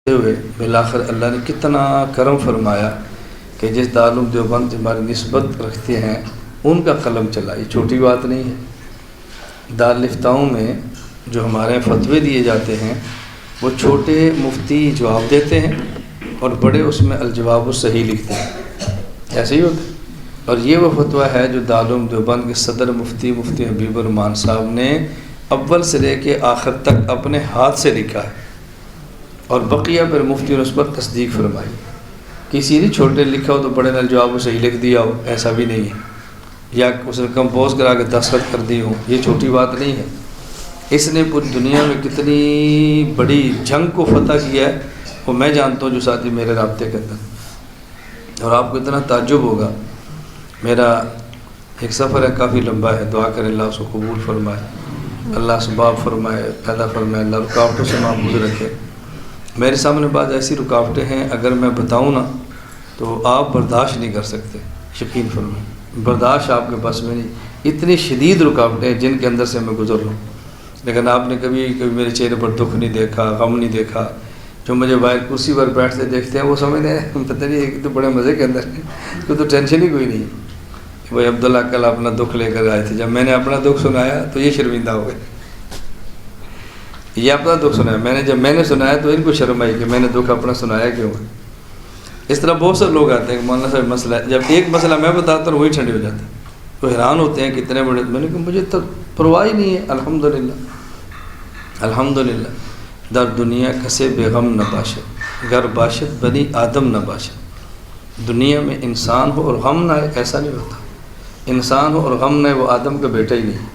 ہوئے بالآخر اللہ نے کتنا کرم فرمایا کہ جس دارالعلوم دیوبند سے ہماری نسبت رکھتے ہیں ان کا قلم چلا. یہ چھوٹی بات نہیں ہے. دارالفتاؤں میں جو ہمارے فتوے دیے جاتے ہیں وہ چھوٹے مفتی جواب دیتے ہیں اور بڑے اس میں الجواب الصحیح لکھتے ہیں. ایسے ہی ہوتا ہے. اور یہ وہ فتویٰ ہے جو دارالعلوم دیوبند کے صدر مفتی حبیب الرحمان صاحب نے اول سے لے کے آخر تک اپنے ہاتھ سے لکھا ہے اور بقیہ پھر مفتی نے اس پر تصدیق فرمائی. کسی نے چھوٹے لکھا ہو تو بڑے نے جواب صحیح لکھ دیا ہو، ایسا بھی نہیں ہے. یا اس نے کمپوز کرا کے دستخط کر دی ہوں، یہ چھوٹی بات نہیں ہے. اس نے پوری دنیا میں کتنی بڑی جنگ کو فتح کیا ہے وہ میں جانتا ہوں جو ساتھی میرے رابطے کے اندر. اور آپ کو اتنا تعجب ہوگا. میرا ایک سفر ہے، کافی لمبا ہے. دعا کریں اللہ اس کو قبول فرمائے، اللہ اسباب فرمائے، پیدا فرمائے، اللہ رکاوٹوں سے محفوظ رکھے. میرے سامنے بعض ایسی رکاوٹیں ہیں اگر میں بتاؤں نا تو آپ برداشت نہیں کر سکتے. یقین فرمائیں، برداشت آپ کے پاس میں نہیں. اتنی شدید رکاوٹیں ہیں جن کے اندر سے میں گزر رہا ہوں. لیکن آپ نے کبھی میرے چہرے پر دکھ نہیں دیکھا، غم نہیں دیکھا. جو مجھے باہر کرسی پر بیٹھتے دیکھتے ہیں وہ سمجھتے ہیں پتہ نہیں ایک تو بڑے مزے کے اندر کوئی تو ٹینشن ہی کوئی نہیں. بھائی عبداللہ کل اپنا دکھ لے کر آئے تھے. جب میں نے اپنا دکھ سنایا تو یہ شرمندہ ہو گئے. یہ اپنا دکھ سنایا جب میں نے سنایا تو ان کو شرم آئی کہ میں نے دکھ اپنا سنایا کیوں ہے. اس طرح بہت سے لوگ آتے ہیں کہ مولانا صاحب مسئلہ ہے. جب ایک مسئلہ میں بتاتا ہوں وہی ٹھنڈے ہو جاتے ہیں. تو حیران ہوتے ہیں کتنے بڑے. میں نے کہا مجھے تو پرواہ ہی نہیں ہے. الحمدللہ الحمدللہ. در دنیا کسے بیغم نہ باشد، گر باشد بنی آدم نہ باشد. دنیا میں انسان ہو اور غم نہ ہے ایسا نہیں ہوتا. انسان ہو اور غم نہ ہے وہ آدم کا بیٹا ہی نہیں.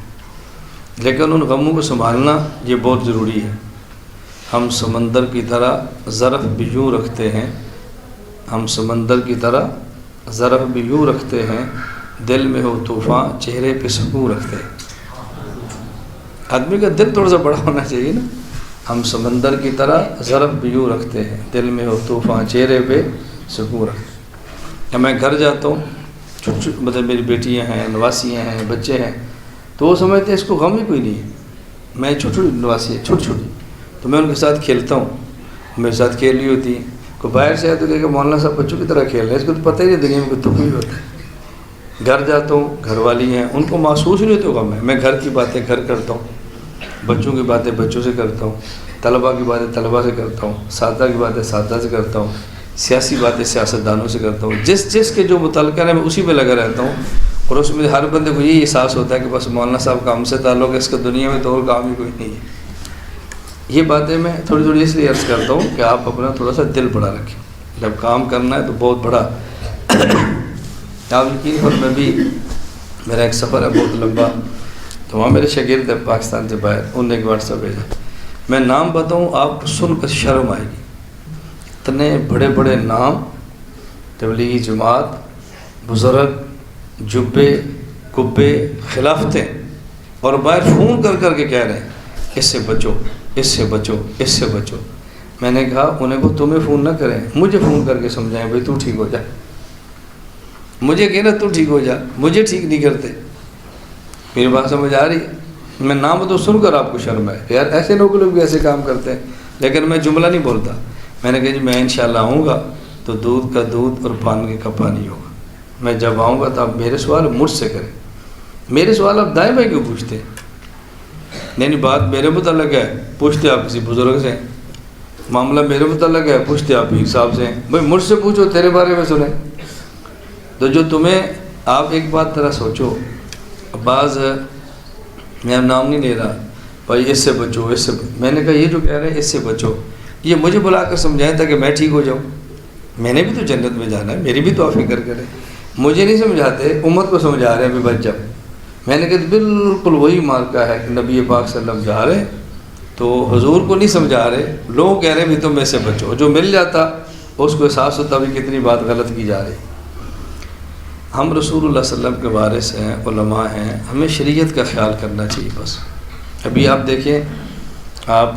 لیکن ان غموں کو سنبھالنا یہ بہت ضروری ہے. ہم سمندر کی طرح ظرف بھی یوں رکھتے ہیں، ہم سمندر کی طرح ظرف بھی یوں رکھتے ہیں، دل میں ہو طوفان چہرے پہ سکون رکھتے ہیں. آدمی کا دل تھوڑا سا بڑا ہونا چاہیے نا. ہم سمندر کی طرح ظرف بھی یوں رکھتے ہیں، دل میں ہو طوفان چہرے پہ سکون رکھتے ہیں. جب میں گھر جاتا ہوں مطلب میری بیٹیاں ہیں، نواسیاں ہیں، بچے ہیں تو وہ سمجھتے ہیں اس کو غم ہی کوئی نہیں ہے. میں چھوٹی نواسی ہے چھوٹی تو میں ان کے ساتھ کھیلتا ہوں. میرے ساتھ کھیل رہی ہوتی ہیں. کوئی باہر سے آئے تو کہ مولانا صاحب بچوں کی طرح کھیل رہے ہیں، اس کو تو پتہ ہی نہیں دنیا میں کوئی دکھ نہیں ہوتا ہے. گھر جاتا ہوں، گھر والی ہیں، ان کو محسوس نہیں ہوتے غم ہے. میں گھر کی باتیں گھر کرتا ہوں، بچوں کی باتیں بچوں سے کرتا ہوں، طلباء کی باتیں طلباء سے کرتا ہوں، اساتذہ کی باتیں اساتذہ سے کرتا ہوں، سیاسی باتیں سیاستدانوں سے کرتا ہوں. جس کے جو متعلقہ ہے میں اسی میں لگا رہتا ہوں. اور اس میں ہر بندے کو یہی احساس ہوتا ہے کہ بس مولانا صاحب کا ہم سے تعلق ہے، اس کا دنیا میں تو اور کام ہی کوئی نہیں ہے. یہ باتیں میں تھوڑی اس لیے عرض کرتا ہوں کہ آپ اپنا تھوڑا سا دل بڑا رکھیں. جب کام کرنا ہے تو بہت بڑا. آپ یقین پر میں بھی میرا ایک سفر ہے بہت لمبا. تو وہاں میرے شاگرد ہے پاکستان سے باہر، انہوں نے ایک واٹس ایپ بھیجا. میں نام بتاؤں آپ کو سن کر شرم آئے گی. اتنے بڑے بڑے نام، تبلیغی جماعت، بزرگ، جبے کبے، خلافتیں، اور باہر فون کر کے کہہ رہے ہیں اس سے بچو، اس سے بچو، اس سے بچو. میں نے کہا انہیں کو تمہیں فون نہ کریں، مجھے فون کر کے سمجھائیں بھائی تو ٹھیک ہو جا. مجھے کہنا تو ٹھیک ہو جا، مجھے ٹھیک نہیں کرتے. میری بات سمجھ آ رہی ہے؟ میں نام تو سن کر آپ کو شرم ہے یار. ایسے لوگ بھی ایسے کام کرتے ہیں. لیکن میں جملہ نہیں بولتا. میں نے کہا جی میں انشاءاللہ آؤں گا تو دودھ کا دودھ اور پانی کا پانی ہوگا. میں جب آؤں گا تو آپ میرے سوال مجھ سے کریں. میرے سوال آپ دائیں بھائی کیوں پوچھتے ہیں؟ نہیں بات میرے متعلق ہے، پوچھتے آپ کسی بزرگ سے. معاملہ میرے متعلق ہے، پوچھتے آپ پیر صاحب سے. بھائی مجھ سے پوچھو، تیرے بارے میں سنیں. تو جو تمہیں آپ ایک بات طرح سوچو. بعض میں اب نام نہیں لے رہا، بھائی اس سے بچو، اس سے میں نے کہا یہ جو کہہ رہے ہیں اس سے بچو، یہ مجھے بلا کر سمجھائیں تاکہ میں ٹھیک ہو جاؤں. میں نے بھی تو جنت میں جانا ہے، میری بھی تو آپ فکر کریں. مجھے نہیں سمجھاتے، امت کو سمجھا رہے ہیں بھی بچ جاؤ. میں نے کہا بالکل وہی مارکا ہے کہ نبی پاک صلی اللہ علیہ وسلم جا رہے تو حضور کو نہیں سمجھا رہے، لوگ کہہ رہے ہیں بھی تم میں سے بچو. جو مل جاتا اس کو احساس ہوتا بھی کتنی بات غلط کی جا رہی. ہم رسول اللہ صلی اللہ علیہ وسلم کے وارث ہیں، علماء ہیں، ہمیں شریعت کا خیال کرنا چاہیے بس. ابھی آپ دیکھیں، آپ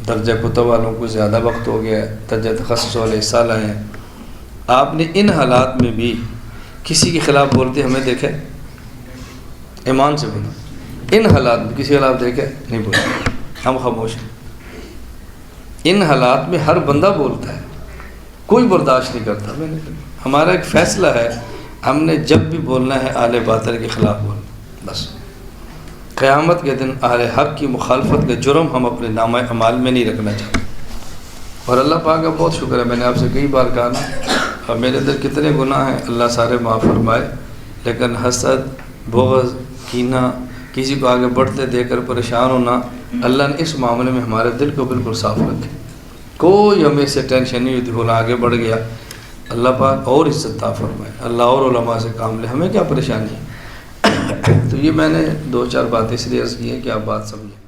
درجہ کتب والوں کو زیادہ وقت ہو گیا ہے، درجہ تخصص والے اس سال آئے ہیں. آپ نے ان حالات میں بھی کسی کے خلاف بولتے ہمیں دیکھے؟ ایمان سے بولو، ان حالات میں کسی کے خلاف دیکھے نہیں بولتے. ہم خاموش ہیں. ان حالات میں ہر بندہ بولتا ہے، کوئی برداشت نہیں کرتا۔ میں نے ہمارا ایک فیصلہ ہے، ہم نے جب بھی بولنا ہے اہل باطل کے خلاف بولنا، بس قیامت کے دن اہل حق کی مخالفت کا جرم ہم اپنے نامہ اعمال میں نہیں رکھنا چاہتے۔ اور اللہ پاک کا بہت شکر ہے، میں نے آپ سے کئی بار کہا نا، اور میرے اندر کتنے گناہ ہیں اللہ سارے معاف فرمائے، لیکن حسد، بغض، کینہ، کسی کو آگے بڑھتے دیکھ کر پریشان ہونا، اللہ نے اس معاملے میں ہمارے دل کو بالکل صاف رکھے، کوئی ہمیں سے ٹینشن نہیں ہوتی، بولا آگے بڑھ گیا، اللہ پاک اور عزت عطا فرمائے، اللہ اور علماء سے کام لے، ہمیں کیا پریشانی ہے۔ تو یہ میں نے 2-4 باتیں اس لیے عرض کی ہیں کہ آپ بات سمجھیں۔